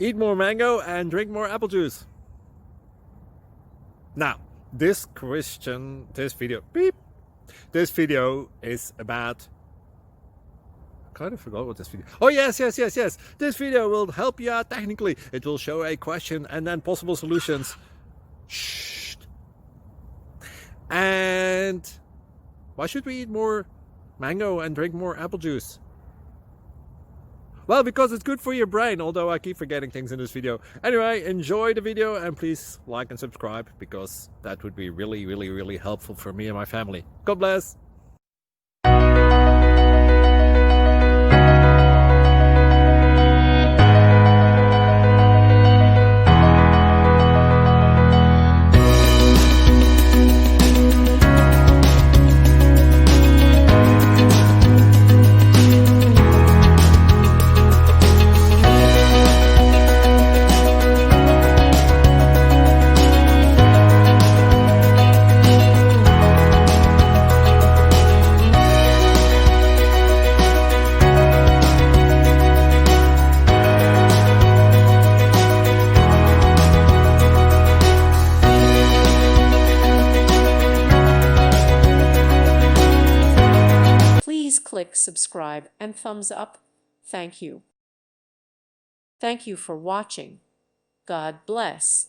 eat more mango and drink more apple juice. Now, this video is about, I kind of forgot what this video. Oh yes. This video will help you out technically. It will show a question and then possible solutions. Shh. And why should we eat more mango and drink more apple juice? Well, because it's good for your brain, although I keep forgetting things in this video. Anyway, enjoy the video and please like and subscribe, because that would be really helpful for me and my family. God bless! Please click subscribe and thumbs up. Thank you. Thank you for watching. God bless.